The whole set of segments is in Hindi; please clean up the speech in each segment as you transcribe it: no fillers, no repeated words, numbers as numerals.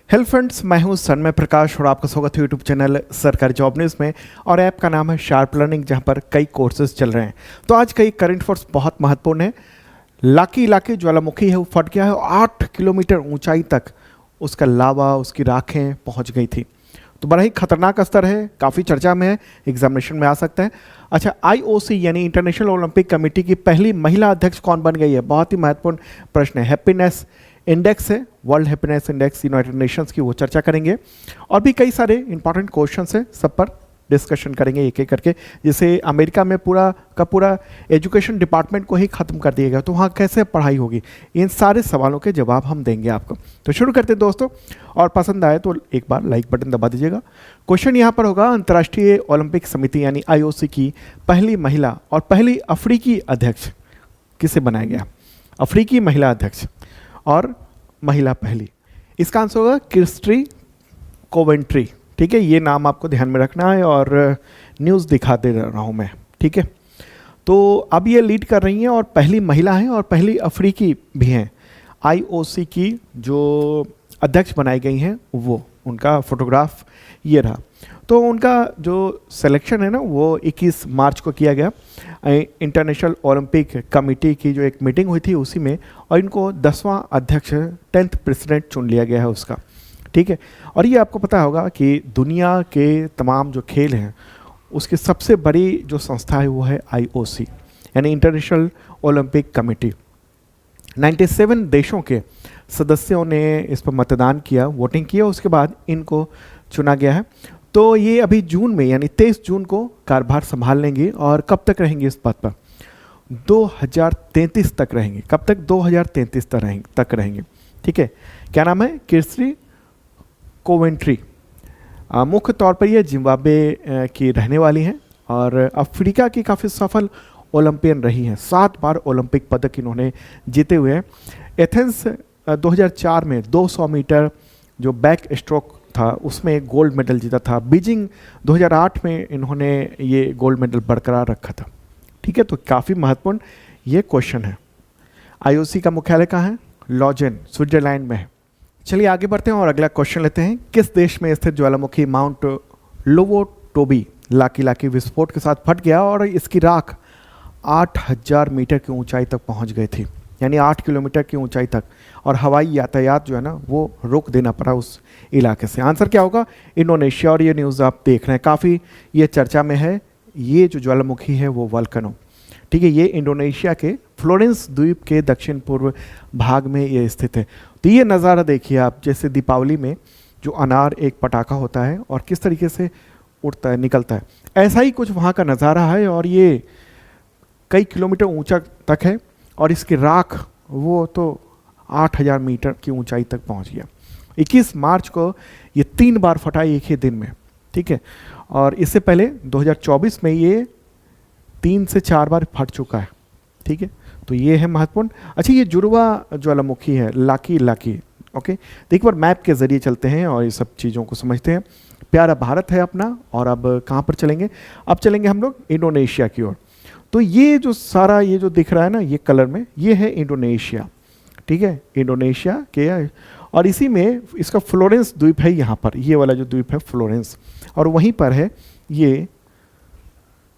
हेलो फ्रेंड्स, मैं हूं सन्मय प्रकाश और आपका स्वागत है यूट्यूब चैनल सरकारी जॉब न्यूज़ में। और ऐप का नाम है शार्प लर्निंग, जहां पर कई कोर्सेज चल रहे हैं। तो आज कई करंट अफेयर्स बहुत महत्वपूर्ण है। लाकी इलाके ज्वालामुखी है, वो फट गया है और 8 किलोमीटर ऊंचाई तक उसका लावा, उसकी राखें पहुंच गई थी। तो बड़ा ही खतरनाक स्तर है, काफ़ी चर्चा में है, एग्जामिनेशन में आ सकता है। अच्छा, IOC यानी इंटरनेशनल ओलंपिक कमेटी की पहली महिला अध्यक्ष कौन बन गई है? बहुत ही महत्वपूर्ण प्रश्न है। हैप्पीनेस इंडेक्स है, world happiness index United Nations की, वो चर्चा करेंगे। और भी कई सारे इंपॉर्टेंट क्वेश्चंस हैं, सब पर डिस्कशन करेंगे एक एक करके। जैसे अमेरिका में पूरा का पूरा एजुकेशन डिपार्टमेंट को ही ख़त्म कर दिया गया, तो वहाँ कैसे पढ़ाई होगी? इन सारे सवालों के जवाब हम देंगे आपको। तो शुरू करते हैं दोस्तों, और पसंद आए तो एक बार लाइक बटन दबा दीजिएगा। क्वेश्चन यहाँ पर होगा, अंतर्राष्ट्रीय ओलंपिक समिति यानी IOC की पहली महिला और पहली अफ्रीकी अध्यक्ष किसे बनाया गया? अफ्रीकी महिला अध्यक्ष और महिला पहली। इसका आंसर होगा किर्स्टी कोवेंट्री। ठीक है, ये नाम आपको ध्यान में रखना है और न्यूज़ दिखा दे रहा हूँ मैं। ठीक है, तो अब ये लीड कर रही हैं और पहली महिला हैं और पहली अफ्रीकी भी हैं। IOC की जो अध्यक्ष बनाई गई हैं, वो उनका फोटोग्राफ ये रहा। तो उनका जो सिलेक्शन है ना, वो 21 मार्च को किया गया इंटरनेशनल ओलंपिक कमेटी की जो एक मीटिंग हुई थी उसी में, और इनको 10वां अध्यक्ष 10th प्रेसिडेंट चुन लिया गया है उसका। ठीक है, और ये आपको पता होगा कि दुनिया के तमाम जो खेल हैं उसकी सबसे बड़ी जो संस्था है वो है IOC यानी इंटरनेशनल ओलंपिक कमेटी। 97 देशों के सदस्यों ने इस पर मतदान किया, वोटिंग किया, उसके बाद इनको चुना गया है। तो ये अभी जून में यानी 23 जून को कार्यभार संभाल लेंगे। और कब तक रहेंगे इस पद पर? 2033 तक रहेंगे। कब तक? 2033 तक रहेंगे। ठीक है, क्या नाम है? Kirsty Coventry. मुख्य तौर पर ये जिम्बाब्वे की रहने वाली हैं और अफ्रीका की काफ़ी सफल ओलंपियन रही हैं। 7 बार ओलंपिक पदक इन्होंने जीते हुए हैं। एथेंस 2004 में 200 मीटर जो बैक स्ट्रोक था उसमें एक गोल्ड मेडल जीता था। बीजिंग 2008 में इन्होंने ये गोल्ड मेडल बरकरार रखा था। ठीक है, तो काफ़ी महत्वपूर्ण ये क्वेश्चन है। IOC का मुख्यालय कहाँ है? लॉजेन, स्विट्जरलैंड में है। चलिए आगे बढ़ते हैं और अगला क्वेश्चन लेते हैं। किस देश में स्थित ज्वालामुखी माउंट लोवोटोबी लाकी विस्फोट के साथ फट गया और इसकी राख 8000 मीटर की ऊंचाई तक पहुंच गई थी, यानी 8 किलोमीटर की ऊंचाई तक, और हवाई यातायात जो है ना वो रोक देना पड़ा उस इलाके से। आंसर क्या होगा? इंडोनेशिया। और ये न्यूज़ आप देख रहे हैं, काफ़ी ये चर्चा में है। ये जो ज्वालामुखी है वो वोल्केनो, ठीक है, ये इंडोनेशिया के फ्लोरेंस द्वीप के दक्षिण पूर्व भाग में ये स्थित है। तो ये नज़ारा देखिए आप, जैसे दीपावली में जो अनार एक पटाखा होता है और किस तरीके से उड़ता है, निकलता है, ऐसा ही कुछ वहाँ का नज़ारा है। और ये कई किलोमीटर ऊंचा तक है और इसकी राख वो तो 8000 मीटर की ऊंचाई तक पहुँच गया। 21 मार्च को ये 3 बार फटा एक ही दिन में। ठीक है, और इससे पहले 2024 में ये 3 से 4 बार फट चुका है। ठीक है, तो ये है महत्वपूर्ण। अच्छा, ये जुड़वा ज्वालामुखी है लाकी। ओके, तो एक बार मैप के जरिए चलते हैं और ये सब चीज़ों को समझते हैं। प्यारा भारत है अपना, और अब कहाँ पर चलेंगे? अब चलेंगे हम लोग इंडोनेशिया की ओर। तो ये जो सारा ये जो दिख रहा है ना ये कलर में, ये है इंडोनेशिया। ठीक है, इंडोनेशिया के, और इसी में इसका फ्लोरेंस द्वीप है यहाँ पर, ये वाला जो द्वीप है फ्लोरेंस, और वहीं पर है ये,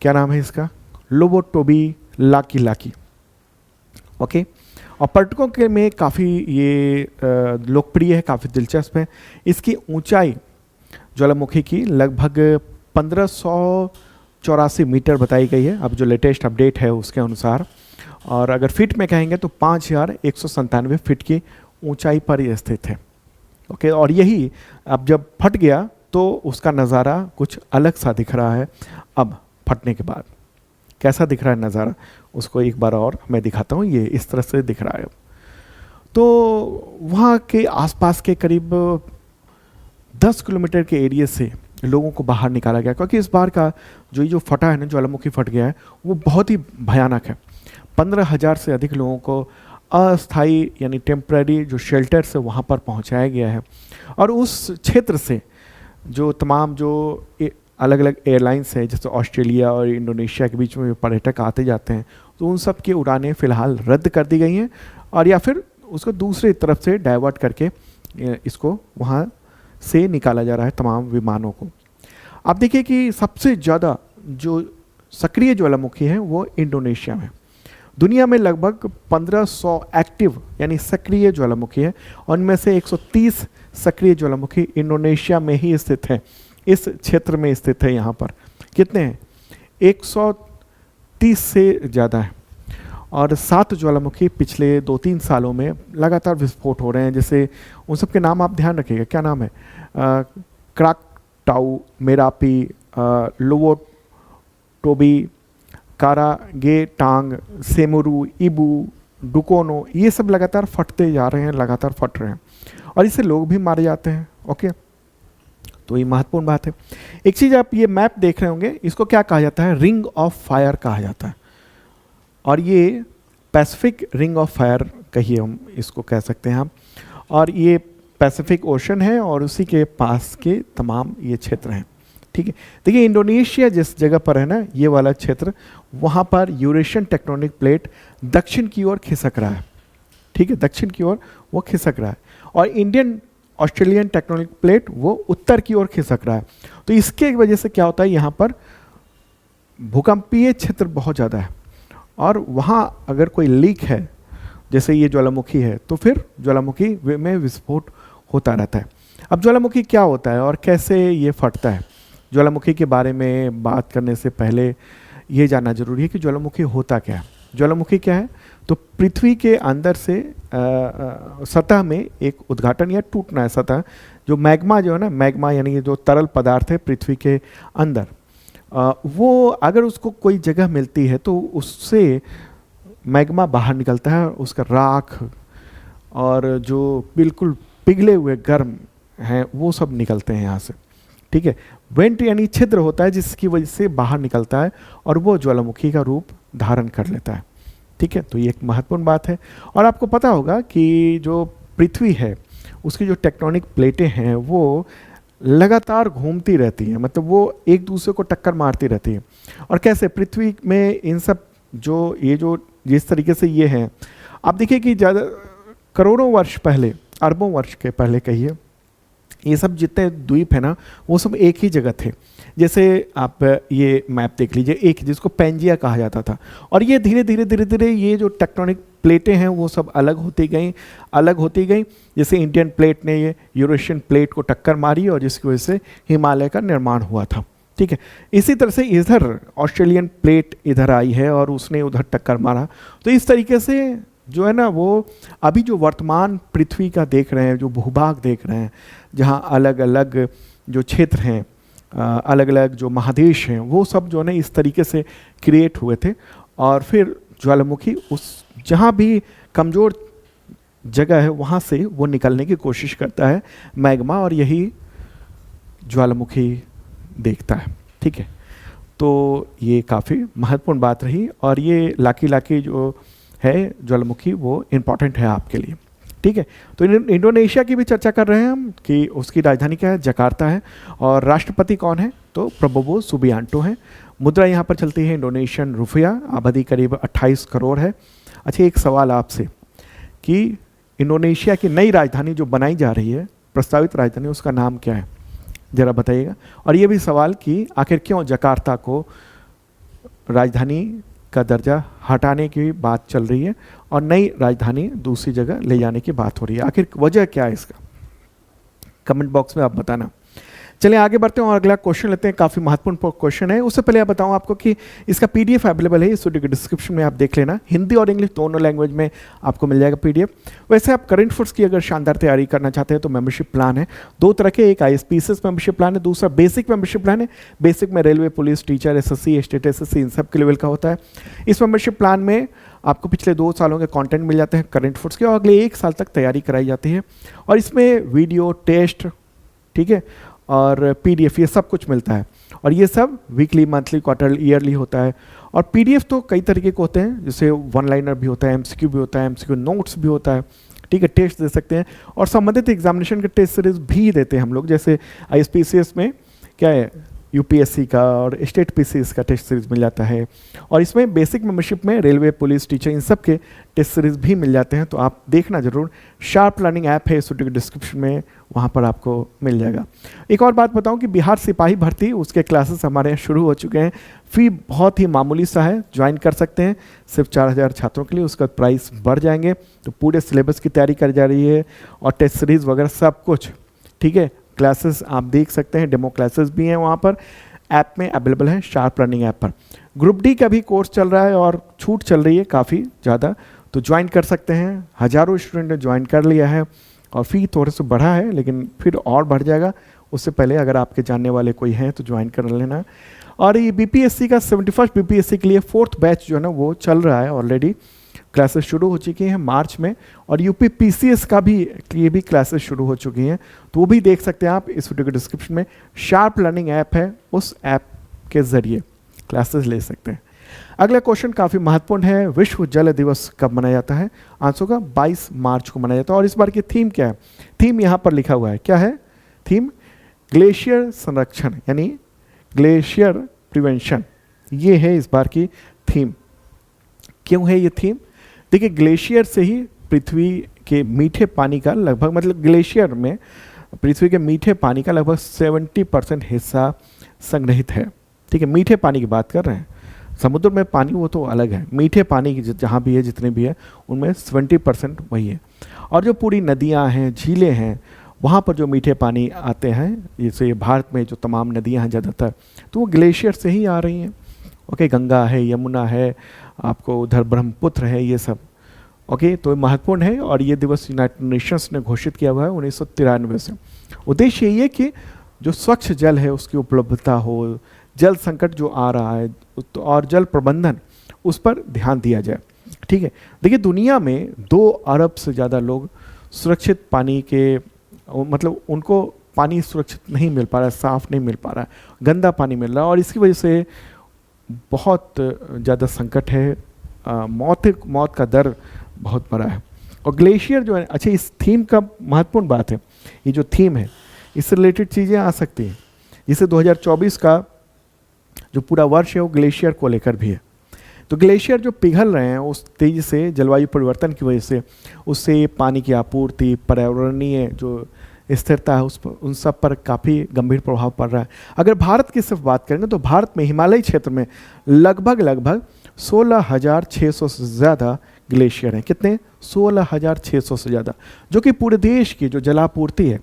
क्या नाम है इसका? लोवोटोबी लाकी। ओके, और पर्यटकों के में काफ़ी ये लोकप्रिय है, काफ़ी दिलचस्प है। इसकी ऊंचाई ज्वालामुखी की लगभग 1584 मीटर बताई गई है, अब जो लेटेस्ट अपडेट है उसके अनुसार। और अगर फिट में कहेंगे तो 5197 फीट की ऊंचाई पर यह स्थित है। ओके, और यही अब जब फट गया तो उसका नज़ारा कुछ अलग सा दिख रहा है। अब फटने के बाद कैसा दिख रहा है नज़ारा, उसको एक बार और मैं दिखाता हूँ। ये इस तरह से दिख रहा है। तो वहाँ के आसपास के करीब 10 किलोमीटर के एरिया से लोगों को बाहर निकाला गया, क्योंकि इस बार का जो फटा है ना, ज्वालामुखी फट गया है, वो बहुत ही भयानक है। 15,000 से अधिक लोगों को अस्थायी यानी टेम्पररी जो शेल्टर से वहाँ पर पहुँचाया गया है। और उस क्षेत्र से जो तमाम जो अलग अलग एयरलाइंस है, जैसे ऑस्ट्रेलिया और इंडोनेशिया के बीच में पर्यटक आते जाते हैं, तो उन सब की उड़ानें फ़िलहाल रद्द कर दी गई हैं, और या फिर उसको दूसरी तरफ से डाइवर्ट करके इसको वहाँ से निकाला जा रहा है तमाम विमानों को। आप देखिए कि सबसे ज़्यादा जो सक्रिय ज्वालामुखी है वो इंडोनेशिया में। दुनिया में लगभग 1500 एक्टिव यानी सक्रिय ज्वालामुखी है, और उनमें से 130 सक्रिय ज्वालामुखी इंडोनेशिया में ही स्थित है, इस क्षेत्र में स्थित है। यहाँ पर कितने हैं? 130 से ज़्यादा है, और 7 ज्वालामुखी पिछले 2-3 सालों में लगातार विस्फोट हो रहे हैं। जैसे उन सब के नाम आप ध्यान रखिएगा, क्या नाम है? क्राकटाउ, मेरापी, लोवोटोबी, कारागेटांग, सेमुरू, इबू, डुकोनो, ये सब लगातार फटते जा रहे हैं, लगातार फट रहे हैं, और इससे लोग भी मारे जाते हैं। ओके, तो ये महत्वपूर्ण बात है। एक चीज़ आप ये मैप देख रहे होंगे, इसको क्या कहा जाता है? रिंग ऑफ फायर कहा जाता है, और ये पैसिफिक रिंग ऑफ फायर कहिए, हम इसको कह सकते हैं हम। और ये पैसिफिक ओशन है, और उसी के पास के तमाम ये क्षेत्र हैं। ठीक है, देखिए इंडोनेशिया जिस जगह पर है ना, ये वाला क्षेत्र, वहाँ पर यूरेशियन टेक्टोनिक प्लेट दक्षिण की ओर खिसक रहा है। ठीक है, दक्षिण की ओर वो खिसक रहा है, और इंडियन ऑस्ट्रेलियन टेक्टोनिक प्लेट वो उत्तर की ओर खिसक रहा है। तो इसके वजह से क्या होता है, यहाँ पर भूकंपीय क्षेत्र बहुत ज़्यादा है, और वहाँ अगर कोई लीक है, जैसे ये ज्वालामुखी है, तो फिर ज्वालामुखी में विस्फोट होता रहता है। अब ज्वालामुखी क्या होता है और कैसे ये फटता है? ज्वालामुखी के बारे में बात करने से पहले ये जानना जरूरी है कि ज्वालामुखी होता क्या है। ज्वालामुखी क्या है? तो पृथ्वी के अंदर से सतह में एक उद्घाटन या टूटना है सतह, जो मैग्मा जो है ना, मैग्मा यानी जो तरल पदार्थ है पृथ्वी के अंदर, वो अगर उसको कोई जगह मिलती है तो उससे मैग्मा बाहर निकलता है, उसका राख और जो बिल्कुल पिघले हुए गर्म हैं वो सब निकलते हैं यहाँ से। ठीक है, वेंट यानी छिद्र होता है जिसकी वजह से बाहर निकलता है और वो ज्वालामुखी का रूप धारण कर लेता है। ठीक है, तो ये एक महत्वपूर्ण बात है। और आपको पता होगा कि जो पृथ्वी है उसकी जो टेक्टोनिक प्लेटें हैं वो लगातार घूमती रहती हैं, मतलब वो एक दूसरे को टक्कर मारती रहती हैं। और कैसे पृथ्वी में इन सब जो ये जो जिस तरीके से ये हैं, आप देखिए कि ज़्यादा करोड़ों वर्ष पहले, अरबों वर्ष के पहले कहिए, ये सब जितने द्वीप है ना वो सब एक ही जगह थे। जैसे आप ये मैप देख लीजिए, एक जिसको पेंजिया कहा जाता था, और ये धीरे धीरे ये जो टेक्टोनिक प्लेटें हैं वो सब अलग होती गई। जैसे इंडियन प्लेट ने ये यूरेशियन प्लेट को टक्कर मारी और जिसकी वजह से हिमालय का निर्माण हुआ था। ठीक है, इसी तरह से इधर ऑस्ट्रेलियन प्लेट इधर आई है और उसने उधर टक्कर मारा। तो इस तरीके से जो है ना, वो अभी जो वर्तमान पृथ्वी का देख रहे हैं, जो भूभाग देख रहे हैं, जहाँ अलग अलग जो क्षेत्र हैं, अलग अलग जो महादेश हैं, वो सब जो है ना इस तरीके से क्रिएट हुए थे। और फिर ज्वालामुखी उस जहाँ भी कमज़ोर जगह है वहाँ से वो निकलने की कोशिश करता है मैग्मा, और यही ज्वालामुखी देखता है। ठीक है, तो ये काफ़ी महत्वपूर्ण बात रही, और ये लाकी जो है ज्वालामुखी वो इम्पॉर्टेंट है आपके लिए। ठीक है, तो इंडोनेशिया की भी चर्चा कर रहे हैं हम कि उसकी राजधानी क्या है, जकार्ता है, और राष्ट्रपति कौन है, तो प्रबोवो सुबियांटो हैं। मुद्रा यहाँ पर चलती है इंडोनेशियन रुपया, आबादी करीब 28 करोड़ है। अच्छा, एक सवाल आपसे कि इंडोनेशिया की नई राजधानी जो बनाई जा रही है, प्रस्तावित राजधानी, उसका नाम क्या है, ज़रा बताइएगा। और ये भी सवाल कि आखिर क्यों जकार्ता को राजधानी का दर्जा हटाने की बात चल रही है और नई राजधानी दूसरी जगह ले जाने की बात हो रही है, आखिर वजह क्या है इसका? कमेंट बॉक्स में आप बताना। चलिए आगे बढ़ते हैं और अगला क्वेश्चन लेते हैं, काफ़ी महत्वपूर्ण क्वेश्चन है। उससे पहले आप बताऊं आपको कि इसका पीडीएफ अवेलेबल है इस वीडियो के डिस्क्रिप्शन में, आप देख लेना। हिंदी और इंग्लिश दोनों लैंग्वेज में आपको मिल जाएगा पीडीएफ। वैसे आप करंट अफेयर्स की अगर शानदार तैयारी करना चाहते हैं तो मेंबरशिप प्लान है दो तरह के, एक ISPCS मेंबरशिप प्लान है, दूसरा बेसिक मेंबरशिप प्लान है। बेसिक में railway, police, teacher, SSC, state SSC इन सब के लेवल का होता है। इस मेंबरशिप प्लान में आपको पिछले 2 सालों के कंटेंट मिल जाते हैं करंट अफेयर्स के, और अगले 1 साल तक तैयारी कराई जाती है। और इसमें वीडियो, टेस्ट, ठीक है, और PDF ये सब कुछ मिलता है। और ये सब वीकली, मंथली, क्वार्टरली, ईयरली होता है। और PDF तो कई तरीके के होते हैं, जैसे 1 लाइनर भी होता है, MCQ भी होता है, MCQ नोट्स भी होता है। ठीक है, टेस्ट दे सकते हैं, और संबंधित एग्जामिनेशन के टेस्ट सीरीज भी देते हैं हम लोग। जैसे ISPCS में क्या है, यूपीएससी का और स्टेट पीसीएस का टेस्ट सीरीज मिल जाता है। और इसमें बेसिक मेंबरशिप में रेलवे, पुलिस, टीचर, इन सब के टेस्ट सीरीज भी मिल जाते हैं, तो आप देखना जरूर। शार्प लर्निंग ऐप है, इस वीडियो के डिस्क्रिप्शन में, वहाँ पर आपको मिल जाएगा। एक और बात बताऊं कि बिहार सिपाही भर्ती, उसके क्लासेस हमारे यहाँ शुरू हो चुके हैं। फ़ी बहुत ही मामूली सा है, ज्वाइन कर सकते हैं सिर्फ 4000 छात्रों के लिए। उसका प्राइस बढ़ जाएंगे, तो पूरे सिलेबस की तैयारी कर जा रही है और टेस्ट सीरीज वगैरह सब कुछ, ठीक है। क्लासेस आप देख सकते हैं, डेमो क्लासेस भी हैं वहाँ पर, ऐप में अवेलेबल है, शार्प लर्निंग ऐप पर। ग्रुप डी का भी कोर्स चल रहा है और छूट चल रही है काफ़ी ज़्यादा, तो ज्वाइन कर सकते हैं। हज़ारों स्टूडेंट ने ज्वाइन कर लिया है और फ़ी थोड़े से बढ़ा है, लेकिन फिर और बढ़ जाएगा। उससे पहले अगर आपके जानने वाले कोई हैं तो ज्वाइन कर लेना। और ये बीपीएससी का 71st बीपीएससी के लिए 4th बैच जो है ना वो चल रहा है ऑलरेडी, क्लासेस शुरू हो चुकी हैं मार्च में। और यूपी पीसीएस का भी ये भी क्लासेस शुरू हो चुकी हैं, तो वो भी देख सकते हैं आप इस वीडियो के डिस्क्रिप्शन में। शार्प लर्निंग ऐप है, उस ऐप के ज़रिए क्लासेस ले सकते हैं। अगला क्वेश्चन काफ़ी महत्वपूर्ण है, विश्व जल दिवस कब मनाया जाता है? आंसर का 22 मार्च को मनाया जाता है। और इस बार की थीम क्या है? थीम यहाँ पर लिखा हुआ है, क्या है थीम? ग्लेशियर संरक्षण, यानी ग्लेशियर प्रिवेंशन, ये है इस बार की थीम। क्यों है ये थीम? देखिए, ग्लेशियर से ही पृथ्वी के मीठे पानी का लगभग, मतलब ग्लेशियर में पृथ्वी के मीठे पानी का लगभग 70% हिस्सा संग्रहित है, ठीक है। मीठे पानी की बात कर रहे हैं, समुद्र में पानी वो तो अलग है, मीठे पानी की जहाँ भी है, जितने भी है, उनमें 70% वही है। और जो पूरी नदियाँ हैं, झीलें हैं, वहाँ पर जो मीठे पानी आते हैं, जैसे भारत में जो तमाम नदियाँ हैं ज़्यादातर, तो वो ग्लेशियर से ही आ रही हैं। ओके, गंगा है, यमुना है, आपको उधर ब्रह्मपुत्र है, ये सब। ओके, तो महत्वपूर्ण है और ये दिवस यूनाइटेड नेशंस ने घोषित किया हुआ है 1993 से। उद्देश्य यही है कि जो स्वच्छ जल है उसकी उपलब्धता हो, जल संकट जो आ रहा है और जल प्रबंधन, उस पर ध्यान दिया जाए, ठीक है। देखिए, दुनिया में 2 अरब से ज़्यादा लोग सुरक्षित पानी के, मतलब उनको पानी सुरक्षित नहीं मिल पा रहा है, साफ़ नहीं मिल पा रहा है, गंदा पानी मिल रहा है, और इसकी वजह से बहुत ज़्यादा संकट है। मौत का दर बहुत बड़ा है। और ग्लेशियर जो है, अच्छा, इस थीम का महत्वपूर्ण बात है, ये जो थीम है इससे रिलेटेड चीज़ें आ सकती हैं। जैसे 2024 का जो पूरा वर्ष है वो ग्लेशियर को लेकर भी है। तो ग्लेशियर जो पिघल रहे हैं उस तेज़ी से जलवायु परिवर्तन की वजह से, उससे पानी की आपूर्ति, पर्यावरणीय जो स्थिरता है, उस पर, उन सब पर काफ़ी गंभीर प्रभाव पड़ रहा है। अगर भारत की सिर्फ बात करें तो भारत में हिमालयी क्षेत्र में लगभग 16,600 से ज़्यादा ग्लेशियर हैं। कितने? 16,600 से ज़्यादा, जो कि पूरे देश की जो जलापूर्ति है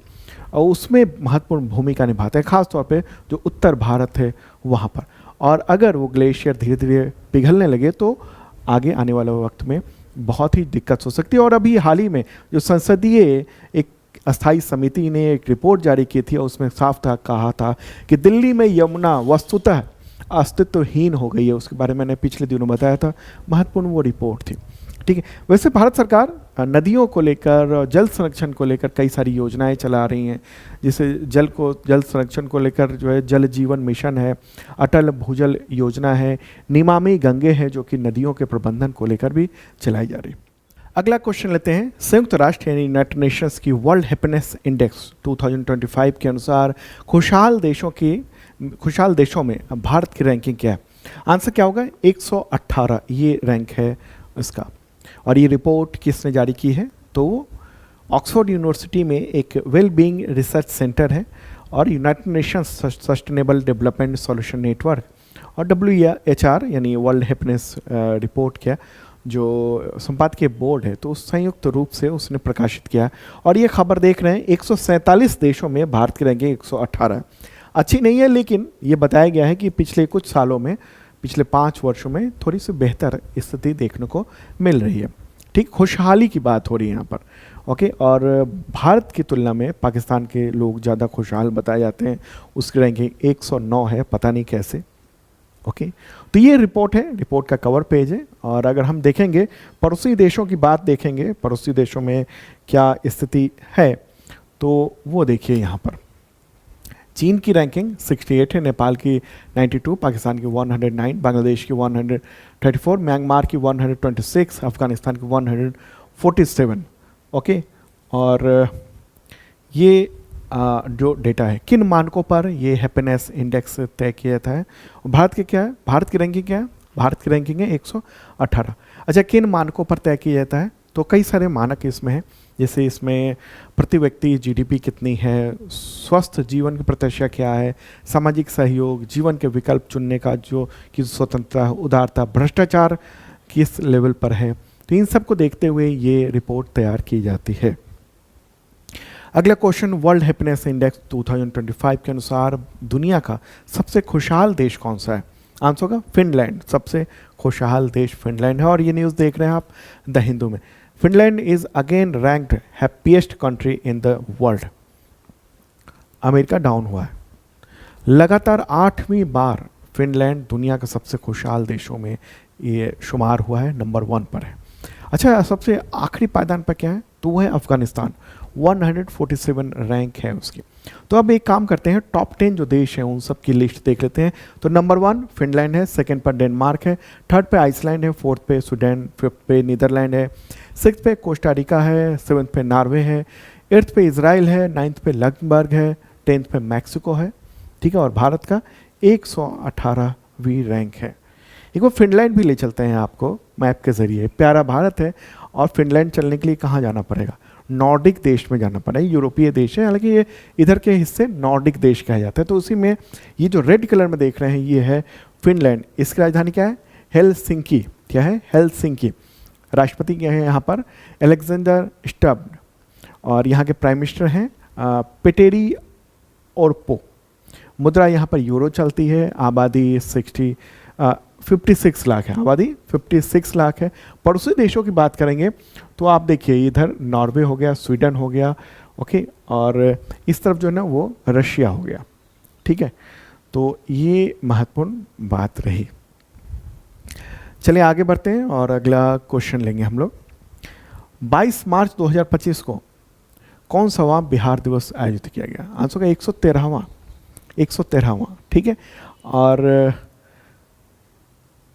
और उसमें महत्वपूर्ण भूमिका निभाते हैं, खासतौर पे जो उत्तर भारत है वहाँ पर। और अगर वो ग्लेशियर धीरे धीरे पिघलने लगे तो आगे आने वाले वक्त में बहुत ही दिक्कत हो सकती है। और अभी हाल ही में जो संसदीय एक अस्थाई समिति ने एक रिपोर्ट जारी की थी, और उसमें साफ कहा था कि दिल्ली में यमुना वस्तुतः अस्तित्वहीन हो गई है। उसके बारे में मैंने पिछले दिनों बताया था, महत्वपूर्ण वो रिपोर्ट थी, ठीक है। वैसे भारत सरकार नदियों को लेकर, जल संरक्षण को लेकर कई सारी योजनाएं चला रही हैं, जैसे जल संरक्षण को लेकर जो है जल जीवन मिशन है, अटल भूजल योजना है, निमामी गंगे है, जो कि नदियों के प्रबंधन को लेकर भी चलाई जा रही है। अगला क्वेश्चन लेते हैं। संयुक्त राष्ट्र यानी यूनाइटेड नेशंस की वर्ल्ड हैप्पीनेस इंडेक्स 2025 के अनुसार खुशहाल देशों में भारत की रैंकिंग क्या है? आंसर क्या होगा? 118 ये रैंक है इसका। और ये रिपोर्ट किसने जारी की है? तो ऑक्सफोर्ड यूनिवर्सिटी में एक वेल बीइंग रिसर्च सेंटर है, और United Nations sustainable development solution network और WHR यानी वर्ल्ड हैप्पीनेस रिपोर्ट क्या जो संपादकीय बोर्ड है, तो संयुक्त रूप से उसने प्रकाशित किया। और ये खबर देख रहे हैं 147 देशों में भारत की रैंकिंग 118 अच्छी नहीं है, लेकिन ये बताया गया है कि पिछले कुछ सालों में, पिछले 5 वर्षों में थोड़ी सी बेहतर स्थिति देखने को मिल रही है, ठीक। खुशहाली की बात हो रही है यहाँ पर, ओके। और भारत की तुलना में पाकिस्तान के लोग ज़्यादा खुशहाल बताए जाते हैं, उसकी रैंकिंग 109 है, पता नहीं कैसे, ओके। तो ये रिपोर्ट है, रिपोर्ट का कवर पेज है। और अगर हम देखेंगे पड़ोसी देशों की बात देखेंगे, पड़ोसी देशों में क्या स्थिति है, तो वो देखिए यहाँ पर। चीन की रैंकिंग 68 है, नेपाल की 92, पाकिस्तान की 109, बांग्लादेश की 134, म्यांमार की 126, अफगानिस्तान की 147, ओके। और ये जो डेटा है, किन मानकों पर ये हैप्पीनेस इंडेक्स तय किया जाता है। भारत के क्या है, भारत की रैंकिंग क्या है, भारत की रैंकिंग है 118। अच्छा, किन मानकों पर तय किया जाता है, तो कई सारे मानक इसमें हैं, जैसे इसमें प्रति व्यक्ति जीडीपी कितनी है, स्वस्थ जीवन की प्रत्याशा क्या है, सामाजिक सहयोग, जीवन के विकल्प चुनने का जो की स्वतंत्रता, उदारता, भ्रष्टाचार किस लेवल पर है। तो इन सब को देखते हुए ये रिपोर्ट तैयार की जाती है। अगला क्वेश्चन, वर्ल्ड हैप्पीनेस इंडेक्स 2025 के अनुसार दुनिया का सबसे खुशहाल देश कौन सा है। आंसर होगा फिनलैंड। सबसे खुशहाल देश फिनलैंड है। और ये न्यूज़ देख रहे हैं आप द हिंदू में। Finland is again ranked happiest country in the world. America down हुआ है। लगातार 8वीं बार फिनलैंड दुनिया का सबसे खुशहाल देशों में ये शुमार हुआ है, नंबर 1 पर है। अच्छा, सबसे आखिरी पायदान पर क्या है, तो वो है अफगानिस्तान। 147 रैंक है उसकी। तो अब एक काम करते हैं, टॉप 10 जो देश हैं उन सब की लिस्ट देख लेते हैं। तो नंबर 1 फिनलैंड है, सेकंड पर डेनमार्क है, थर्ड पे आइसलैंड है, फोर्थ पे स्वीडन, फिफ्थ पे नीदरलैंड है, सिक्स्थ पे कोस्टारिका है, सेवन्थ पे नॉर्वे है, एट्थ पे इजराइल है, नाइन्थ पे लक्समबर्ग है, 10th पे मैक्सिको है। ठीक है, और भारत का 118वीं रैंक है। एक वो फिनलैंड भी ले चलते हैं आपको मैप के जरिए। प्यारा भारत है, और फिनलैंड चलने के लिए कहाँ जाना पड़ेगा, नॉर्डिक देश में जाना पड़ेगा। यूरोपीय देश है, हालांकि ये इधर के हिस्से नॉर्डिक देश कहा जाता है। तो उसी में ये जो रेड कलर में देख रहे हैं ये है फिनलैंड। इसकी राजधानी क्या है, हेलसिंकी। क्या है, हेलसिंकी। राष्ट्रपति क्या है यहाँ पर, अलेक्जेंडर स्टब। और यहाँ के प्राइम मिनिस्टर हैं पेटेरी ओरपो। मुद्रा यहाँ पर यूरो चलती है। आबादी 56 लाख है। आबादी 56 लाख है। पड़ोसी देशों की बात करेंगे तो आप देखिए इधर नॉर्वे हो गया, स्वीडन हो गया, ओके, और इस तरफ जो है ना वो रशिया हो गया। ठीक है, तो ये महत्वपूर्ण बात रही। चलिए आगे बढ़ते हैं और अगला क्वेश्चन लेंगे हम लोग। 22 मार्च 2025 को कौन सा बिहार दिवस आयोजित किया गया। आंसर का 113वां। ठीक है, और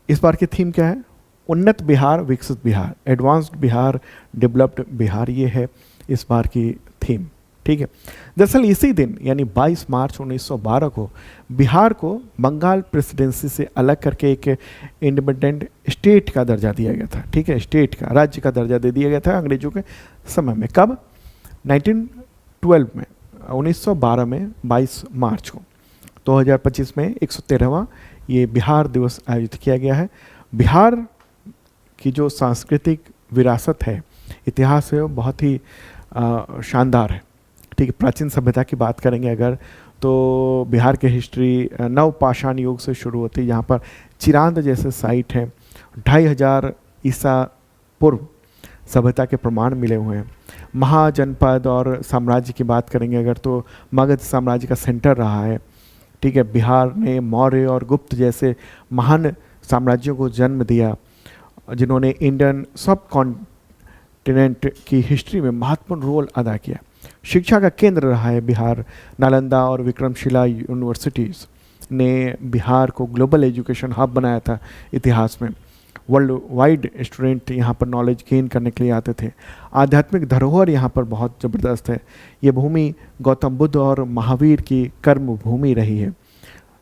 इस बार की थीम क्या है, उन्नत बिहार, विकसित बिहार, एडवांस्ड बिहार, डेवलप्ड बिहार, ये है इस बार की थीम। ठीक है, दरअसल इसी दिन यानी 22 मार्च 1912 को बिहार को बंगाल प्रेसिडेंसी से अलग करके एक इंडिपेंडेंट स्टेट का दर्जा दिया गया था। ठीक है, स्टेट का, राज्य का दर्जा दे दिया गया था अंग्रेजों के समय में। कब, 1912 में, 1912 में 22 मार्च को। 2025 में 113वां ये बिहार दिवस आयोजित किया गया है। बिहार की जो सांस्कृतिक विरासत है, इतिहास है, वो बहुत ही शानदार है। ठीक है, प्राचीन सभ्यता की बात करेंगे अगर, तो बिहार की हिस्ट्री नवपाषाण युग से शुरू होती है। यहाँ पर चिरांद जैसे साइट हैं, 2500 ईसा पूर्व सभ्यता के प्रमाण मिले हुए हैं। महाजनपद और साम्राज्य की बात करेंगे अगर, तो मगध साम्राज्य का सेंटर रहा है। ठीक है, बिहार ने मौर्य और गुप्त जैसे महान साम्राज्यों को जन्म दिया, जिन्होंने इंडियन सब कॉन्टिनेंट की हिस्ट्री में महत्वपूर्ण रोल अदा किया। शिक्षा का केंद्र रहा है बिहार। नालंदा और विक्रमशिला यूनिवर्सिटीज़ ने बिहार को ग्लोबल एजुकेशन हब बनाया था इतिहास में। वर्ल्ड वाइड स्टूडेंट यहाँ पर नॉलेज गेन करने के लिए आते थे। आध्यात्मिक धरोहर यहाँ पर बहुत ज़बरदस्त है। ये भूमि गौतम बुद्ध और महावीर की कर्म भूमि रही है,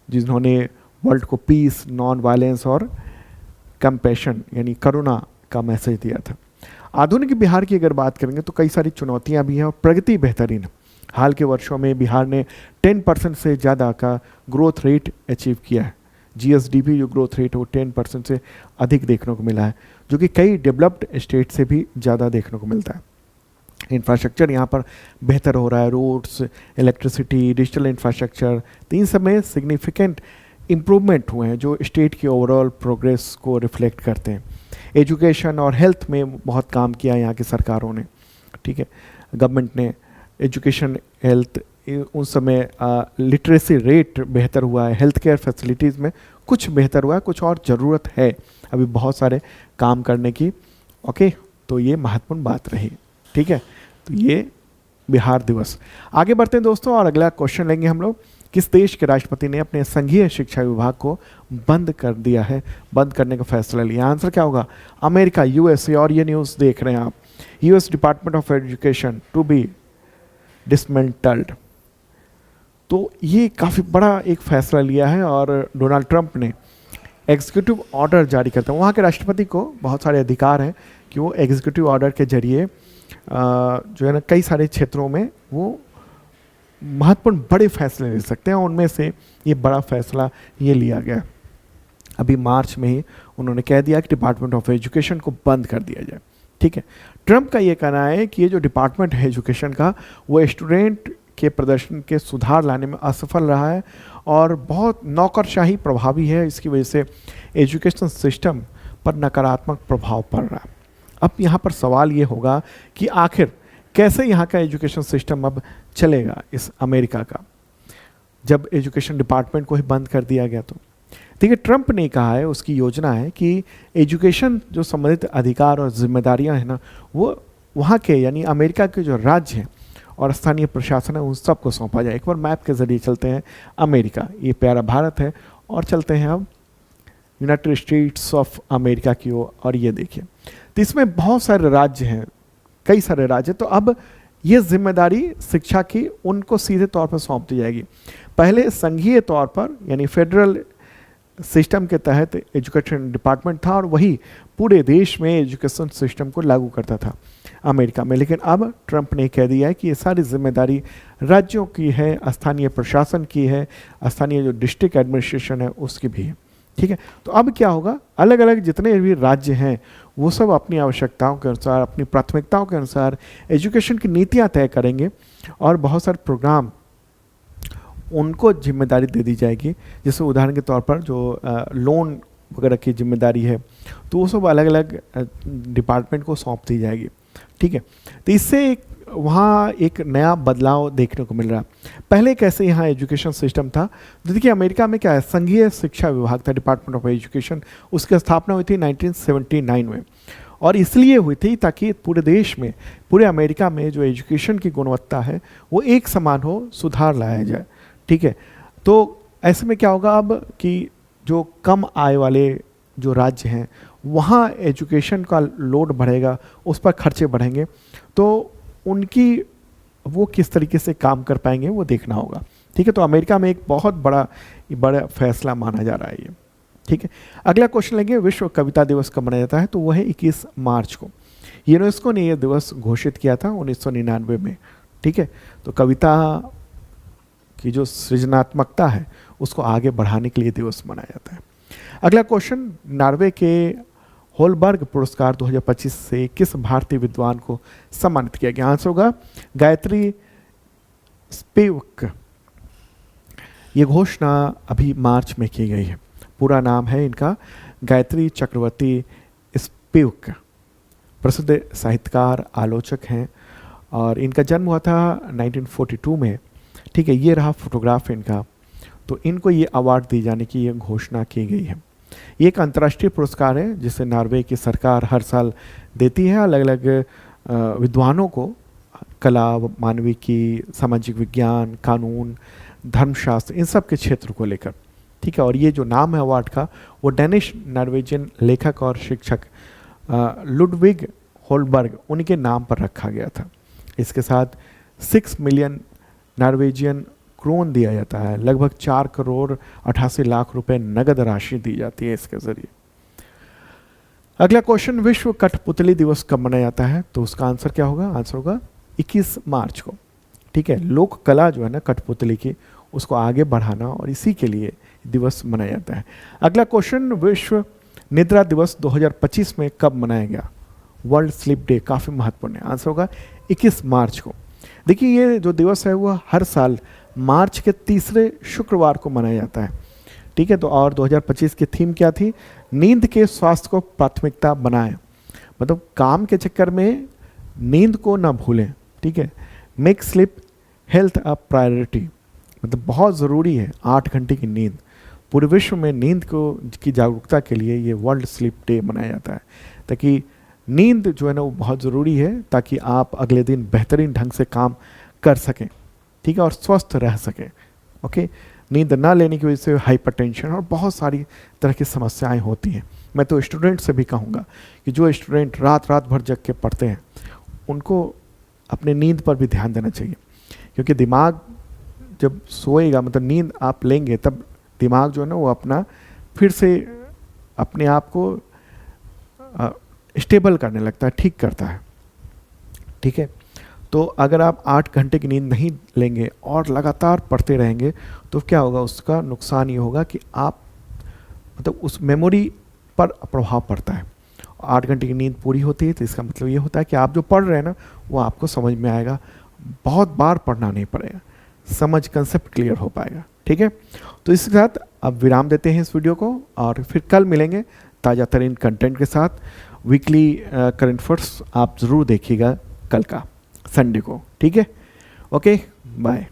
जिन्होंने वर्ल्ड को पीस, नॉन वायलेंस और कंपैशन यानी करुणा का मैसेज दिया था। आधुनिक बिहार की अगर बात करेंगे तो कई सारी चुनौतियाँ भी हैं और प्रगति बेहतरीन है। हाल के वर्षों में बिहार ने 10% से ज़्यादा का ग्रोथ रेट अचीव किया है। जीएसडीपी जो ग्रोथ रेट है वो 10% से अधिक देखने को मिला है, जो कि कई डेवलप्ड स्टेट से भी ज़्यादा देखने को मिलता है। इंफ्रास्ट्रक्चर यहाँ पर बेहतर हो रहा है। रोड्स, इलेक्ट्रिसिटी, डिजिटल इंफ्रास्ट्रक्चर, तीन सब में सिग्निफिकेंट इम्प्रूवमेंट हुए हैं जो स्टेट की ओवरऑल प्रोग्रेस को रिफ्लेक्ट करते हैं। एजुकेशन और हेल्थ में बहुत काम किया यहाँ की सरकारों ने। ठीक है, गवर्नमेंट ने एजुकेशन, हेल्थ, उन समय लिटरेसी रेट बेहतर हुआ है। हेल्थ केयर फैसिलिटीज़ में कुछ बेहतर हुआ है, कुछ और ज़रूरत है अभी बहुत सारे काम करने की। ओके, तो ये महत्वपूर्ण बात रही। ठीक है, तो ये बिहार दिवस। आगे बढ़ते हैं दोस्तों और अगला क्वेश्चन लेंगे हम लोग। किस देश के राष्ट्रपति ने अपने संघीय शिक्षा विभाग को बंद कर दिया है, बंद करने का फैसला लिया। आंसर क्या होगा, अमेरिका, यूएसए। और ये न्यूज़ देख रहे हैं आप, US department of education to be dismantled. तो ये काफ़ी बड़ा एक फैसला लिया है और डोनाल्ड ट्रंप ने एग्जीक्यूटिव ऑर्डर जारी करता है। वहाँ के राष्ट्रपति को बहुत सारे अधिकार हैं कि वो एग्जीक्यूटिव ऑर्डर के जरिए जो है ना कई सारे क्षेत्रों में वो महत्वपूर्ण बड़े फैसले ले सकते हैं। उनमें से ये बड़ा फैसला ये लिया गया। अभी मार्च में ही उन्होंने कह दिया कि डिपार्टमेंट ऑफ एजुकेशन को बंद कर दिया जाए। ठीक है, ट्रंप का ये कहना है कि ये जो डिपार्टमेंट है एजुकेशन का, वो स्टूडेंट के प्रदर्शन के सुधार लाने में असफल रहा है और बहुत नौकरशाही प्रभावी है। इसकी वजह से एजुकेशन सिस्टम पर नकारात्मक प्रभाव पड़ रहा है। अब यहाँ पर सवाल ये होगा कि आखिर कैसे यहाँ का एजुकेशन सिस्टम अब चलेगा इस अमेरिका का, जब एजुकेशन डिपार्टमेंट को ही बंद कर दिया गया। तो देखिए, ट्रंप ने कहा है, उसकी योजना है कि एजुकेशन जो संबंधित अधिकार और जिम्मेदारियां हैं ना, वो वहाँ के यानी अमेरिका के जो राज्य हैं और स्थानीय प्रशासन है उन सबको सौंपा जाए। एक बार मैप के जरिए चलते हैं अमेरिका, ये प्यारा भारत है, और चलते हैं अब यूनाइटेड स्टेट्स ऑफ अमेरिका की ओर। और ये देखिए, तो इसमें बहुत सारे राज्य हैं, कई सारे राज्य। तो अब ये जिम्मेदारी शिक्षा की उनको सीधे तौर पर सौंप दी जाएगी। पहले संघीय तौर पर यानी फेडरल सिस्टम के तहत एजुकेशन डिपार्टमेंट था और वही पूरे देश में एजुकेशन सिस्टम को लागू करता था अमेरिका में। लेकिन अब ट्रंप ने कह दिया है कि ये सारी जिम्मेदारी राज्यों की है, स्थानीय प्रशासन की है, स्थानीय जो डिस्ट्रिक्ट एडमिनिस्ट्रेशन है उसकी भी है। ठीक है, तो अब क्या होगा, अलग अलग जितने भी राज्य हैं वो सब अपनी आवश्यकताओं के अनुसार, अपनी प्राथमिकताओं के अनुसार एजुकेशन की नीतियाँ तय करेंगे और बहुत सारे प्रोग्राम उनको जिम्मेदारी दे दी जाएगी। जैसे उदाहरण के तौर पर जो लोन वगैरह की जिम्मेदारी है तो वो सब अलग अलग डिपार्टमेंट को सौंप दी जाएगी। ठीक है, तो इससे वहाँ एक नया बदलाव देखने को मिल रहा है। पहले कैसे यहाँ एजुकेशन सिस्टम था, तो देखिए अमेरिका में क्या है, संघीय शिक्षा विभाग था, डिपार्टमेंट ऑफ एजुकेशन। उसकी स्थापना हुई थी 1979 में, और इसलिए हुई थी ताकि पूरे देश में, पूरे अमेरिका में जो एजुकेशन की गुणवत्ता है वो एक समान हो, सुधार लाया जाए। ठीक है, तो ऐसे में क्या होगा अब कि जो कम आय वाले जो राज्य हैं वहाँ एजुकेशन का लोड बढ़ेगा, उस पर खर्चे बढ़ेंगे, तो उनकी वो किस तरीके से काम कर पाएंगे वो देखना होगा। ठीक है, तो अमेरिका में एक बहुत बड़ा फैसला माना जा रहा है ये। ठीक है, अगला क्वेश्चन लेंगे, विश्व कविता दिवस कब मनाया जाता है, तो वह है 21 मार्च को। यूनेस्को ने यह दिवस घोषित किया था 1999 में। ठीक है, तो कविता की जो सृजनात्मकता है उसको आगे बढ़ाने के लिए दिवस मनाया जाता है। अगला क्वेश्चन, नॉर्वे के होलबर्ग पुरस्कार 2025 से किस भारतीय विद्वान को सम्मानित किया गया? आंसर होगा गायत्री स्पिवक। ये घोषणा अभी मार्च में की गई है। पूरा नाम है इनका गायत्री चक्रवर्ती स्पिवक। प्रसिद्ध साहित्यकार, आलोचक हैं और इनका जन्म हुआ था 1942 में। ठीक है, ये रहा फोटोग्राफ इनका। तो इनको ये अवार्ड दिए जाने की ये घोषणा की गई है। ये एक अंतर्राष्ट्रीय पुरस्कार है जिसे नॉर्वे की सरकार हर साल देती है अलग अलग विद्वानों को, कला, मानविकी, सामाजिक विज्ञान, कानून, धर्मशास्त्र, इन सब के क्षेत्र को लेकर। ठीक है, और ये जो नाम है अवार्ड का वो डेनिश नॉर्वेजियन लेखक और शिक्षक लुडविग होलबर्ग उन्हीं के नाम पर रखा गया था। इसके साथ 6 मिलियन नॉर्वेजियन क्रोन दिया जाता है, लगभग 4 करोड़ 88 लाख रुपए नगद राशि दी जाती है इसके जरिए। अगला क्वेश्चन, विश्व कठपुतली दिवस कब मनाया जाता है, तो उसका आंसर क्या होगा? आंसर होगा 21 मार्च को। ठीक है, लोक कला जो है ना कठपुतली की, उसको आगे बढ़ाना और इसी के लिए दिवस मनाया जाता है। अगला क्वेश्चन, विश्व निद्रा दिवस 2025 में कब मनाया गया? वर्ल्ड स्लीप डे, काफ़ी महत्वपूर्ण है। आंसर होगा 21 मार्च को। देखिए, ये जो दिवस है वो हर साल मार्च के तीसरे शुक्रवार को मनाया जाता है। ठीक है, तो और 2025 की थीम क्या थी? नींद के स्वास्थ्य को प्राथमिकता बनाएं। मतलब काम के चक्कर में नींद को ना भूलें। ठीक है, make sleep health a priority, मतलब बहुत ज़रूरी है 8 घंटे की नींद। पूरे विश्व में नींद को की जागरूकता के लिए ये वर्ल्ड स्लीप डे मनाया जाता है, ताकि नींद जो है ना वो बहुत ज़रूरी है ताकि आप अगले दिन बेहतरीन ढंग से काम कर सकें। ठीक है, और स्वस्थ रह सकें। ओके, नींद ना लेने की वजह से हाइपरटेंशन और बहुत सारी तरह की समस्याएं होती हैं। मैं तो स्टूडेंट से भी कहूँगा कि जो स्टूडेंट रात भर जग के पढ़ते हैं उनको अपने नींद पर भी ध्यान देना चाहिए, क्योंकि दिमाग जब सोएगा, मतलब नींद आप लेंगे, तब दिमाग जो है ना वो अपना फिर से अपने आप को स्टेबल करने लगता है, ठीक करता है। ठीक है, तो अगर आप 8 घंटे की नींद नहीं लेंगे और लगातार पढ़ते रहेंगे तो क्या होगा, उसका नुकसान ये होगा कि आप मतलब उस मेमोरी पर प्रभाव पड़ता है। 8 घंटे की नींद पूरी होती है तो इसका मतलब ये होता है कि आप जो पढ़ रहे हैं ना वो आपको समझ में आएगा, बहुत बार पढ़ना नहीं पड़ेगा, समझ कंसेप्ट क्लियर हो पाएगा। ठीक है, तो इसके साथ अब विराम देते हैं इस वीडियो को और फिर कल मिलेंगे ताज़ा तरीन कंटेंट के साथ। वीकली करंट अफेयर्स आप ज़रूर देखिएगा कल का संडे को। ठीक है, ओके, बाय।